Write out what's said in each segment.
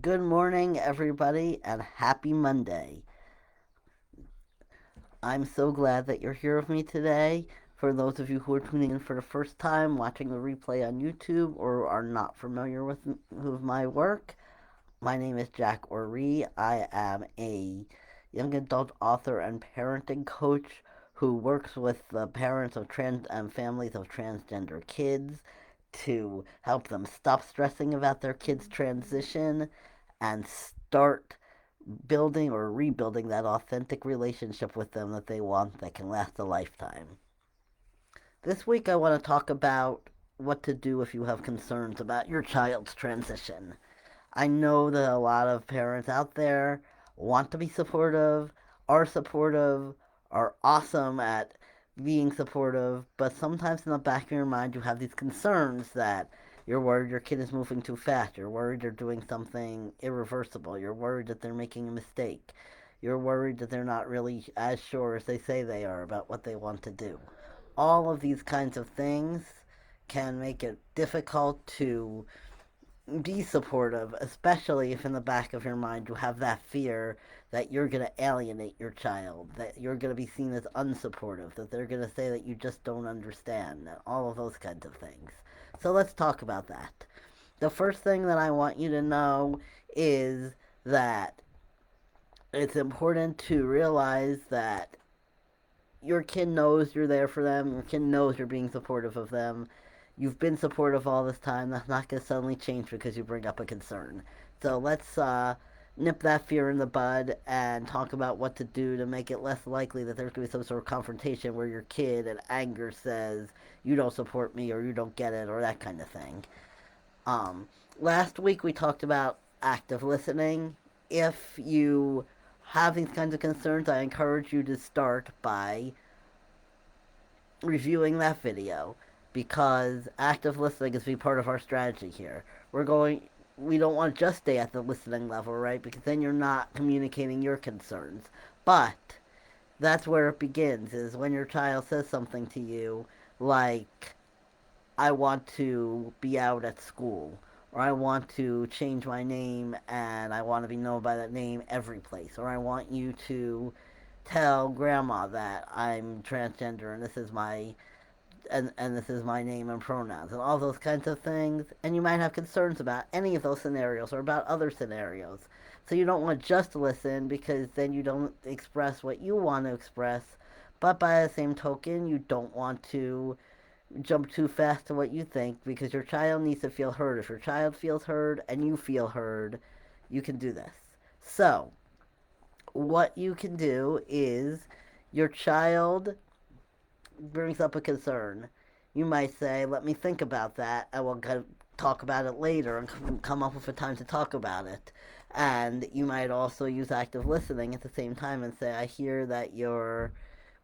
Good morning, everybody, and happy Monday. I'm so glad that you're here with me today. For those of you who are tuning in for the first time, watching the replay on YouTube, or are not familiar with my work, my name is Jack Oree. I am a young adult author and parenting coach who works with the parents of trans and families of transgender kids to help them stop stressing about their kids' transition and start building or rebuilding that authentic relationship with them that they want that can last a lifetime. This week, I want to talk about what to do if you have concerns about your child's transition. I know that a lot of parents out there want to be supportive, are awesome at being supportive, but sometimes in the back of your mind you have these concerns that you're worried your kid is moving too fast, you're worried they're doing something irreversible, you're worried that they're making a mistake, you're worried that they're not really as sure as they say they are about what they want to do. All of these kinds of things can make it difficult to be supportive, especially if in the back of your mind you have that fear that you're going to alienate your child, that you're going to be seen as unsupportive, that they're going to say that you just don't understand, and all of those kinds of things. So let's talk about that. The first thing that I want you to know is that it's important to realize that your kid knows you're there for them, your kid knows you're being supportive of them, you've been supportive all this time. That's not going to suddenly change because you bring up a concern. So let's nip that fear in the bud and talk about what to do to make it less likely that there's going to be some sort of confrontation where your kid in anger says, you don't support me or you don't get it or that kind of thing. Um, Last week we talked about active listening. If you have these kinds of concerns, I encourage you to start by reviewing that video because active listening is be part of our strategy here. We don't want to just stay at the listening level, right? Because then you're not communicating your concerns. But that's where it begins is when your child says something to you like I want to be out at school or I want to change my name and I want to be known by that name every place or I want you to tell grandma that I'm transgender and this is my name and pronouns and all those kinds of things. And you might have concerns about any of those scenarios or about other scenarios. So you don't want to just listen because then you don't express what you want to express. But by the same token, you don't want to jump too fast to what you think because your child needs to feel heard. If your child feels heard and you feel heard, you can do this. So, what you can do is your child brings up a concern, you might say, let me think about that. I will talk about it later and come up with a time to talk about it. And you might also use active listening at the same time and say, I hear that you're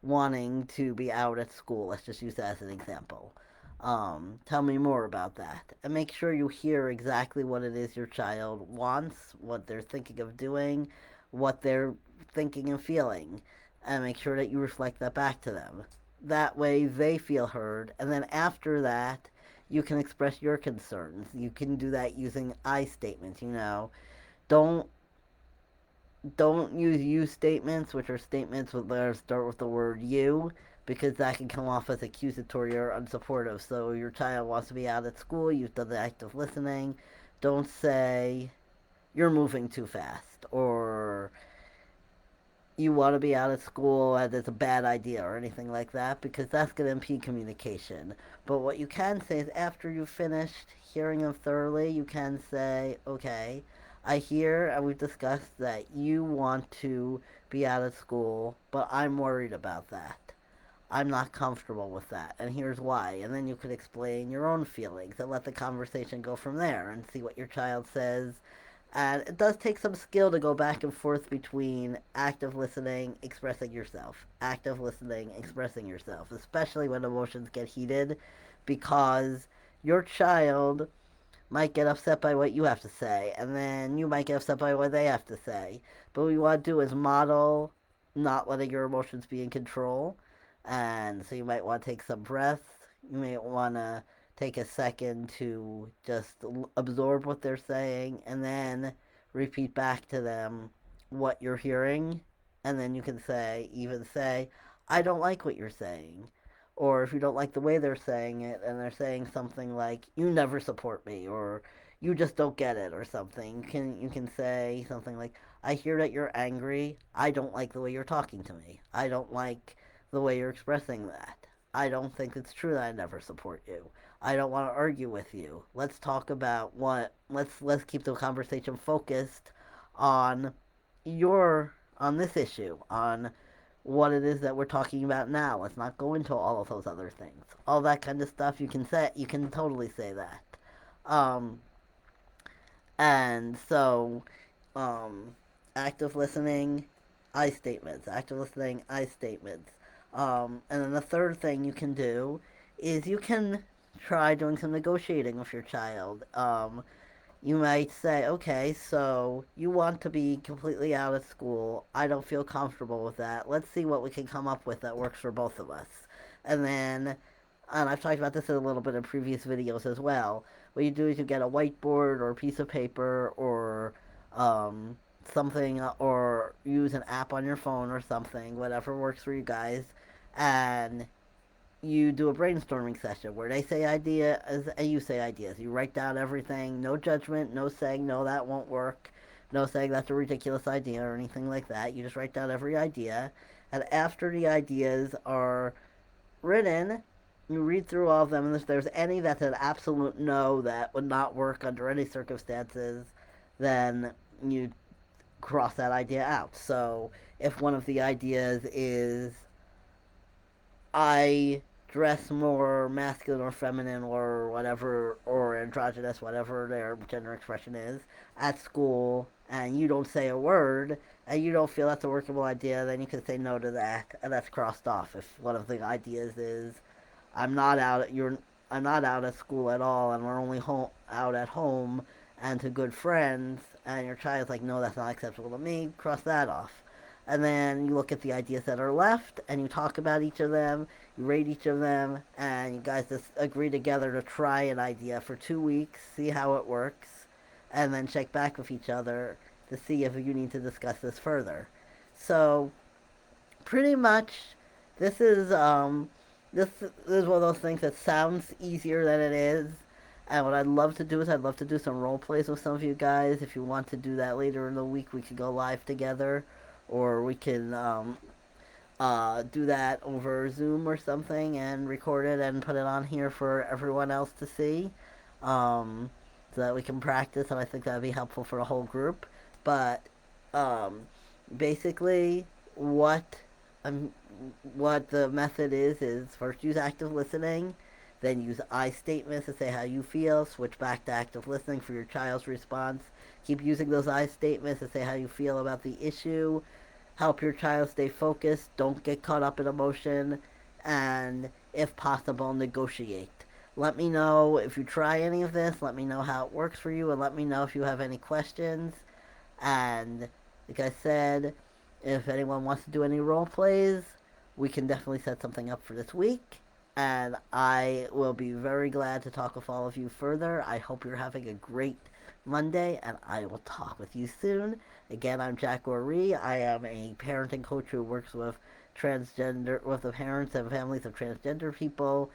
wanting to be out at school. Let's just use that as an example. Tell me more about that. And make sure you hear exactly what it is your child wants, what they're thinking of doing, what they're thinking and feeling. And make sure that you reflect that back to them. That way they feel heard. And then after that, you can express your concerns. You can do that using I statements, you know. Don't don't use you statements, which are statements that start with the word you, because that can come off as accusatory or unsupportive. So your child wants to be out at school, you've done the act of listening. Don't say you're moving too fast or you want to be out of school and it's a bad idea or anything like that because that's going to impede communication. But what you can say is after you've finished hearing them thoroughly, you can say, okay, I hear and we've discussed that you want to be out of school, but I'm worried about that. I'm not comfortable with that, and here's why. And then you could explain your own feelings and let the conversation go from there and see what your child says. And it does take some skill to go back and forth between active listening, expressing yourself, active listening, expressing yourself, especially when emotions get heated, because your child might get upset by what you have to say, and then you might get upset by what they have to say. But what you want to do is model not letting your emotions be in control. And so you might want to take some breaths. You may want to take a second to just absorb what they're saying and then repeat back to them what you're hearing, and then you can say, I don't like what you're saying. Or if you don't like the way they're saying it, and they're saying something like, you never support me, or you just don't get it, or something, you can say something like, I hear that you're angry. I don't like the way you're talking to me. I don't like the way you're expressing that. I don't think it's true that I never support you. I don't want to argue with you. Let's talk about what let's keep the conversation focused on on this issue, on what it is that we're talking about now. Let's not go into all of those other things. All that kind of stuff you can totally say that. Um and so um active listening, I statements, active listening, I statements. And then the third thing you can do is you can try doing some negotiating with your child. You might say, okay, so you want to be completely out of school. I don't feel comfortable with that. Let's see what we can come up with that works for both of us. And then, and I've talked about this a little bit in previous videos as well. What you do is you get a whiteboard or a piece of paper or um, something, or use an app on your phone or something, whatever works for you guys, and you do a brainstorming session where they say ideas and you say ideas. You write down everything, no judgment, no saying no, that won't work, no saying that's a ridiculous idea or anything like that. You just write down every idea, and after the ideas are written, you read through all of them, and if there's any that's an absolute no that would not work under any circumstances, then you cross that idea out. So if one of the ideas is I dress more masculine or feminine or whatever, or androgynous, whatever their gender expression is, at school, and you don't say a word, and you don't feel that's a workable idea, then you can say no to that, and that's crossed off. If one of the ideas is, I'm not out, you're, I'm not out at school at all, and we're only out at home and to good friends, and your child's like, no, that's not acceptable to me, cross that off. And then you look at the ideas that are left, and you talk about each of them, you rate each of them, and you guys just agree together to try an idea for 2 weeks, see how it works, and then check back with each other to see if you need to discuss this further. So, pretty much, this is this is one of those things that sounds easier than it is. And what I'd love to do is I'd love to do some role plays with some of you guys. If you want to do that later in the week, we could go live together, or we can do that over Zoom or something and record it and put it on here for everyone else to see, so that we can practice. And I think that'd be helpful for the whole group. But um, basically, what um, what the method is first use active listening, then use I statements to say how you feel, switch back to active listening for your child's response, keep using those I statements to say how you feel about the issue, help your child stay focused, don't get caught up in emotion, and if possible, negotiate. Let me know if you try any of this, let me know how it works for you, and let me know if you have any questions. And like I said, if anyone wants to do any role plays, we can definitely set something up for this week. And I will be very glad to talk with all of you further. I hope you're having a great Monday, and I will talk with you soon. Again, I'm Jack Oree. I am a parenting coach who works with the parents and families of transgender people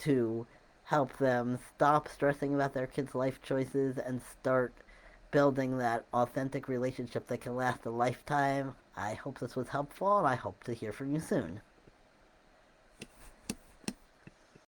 to help them stop stressing about their kids' life choices and start building that authentic relationship that can last a lifetime. I hope this was helpful, and I hope to hear from you soon.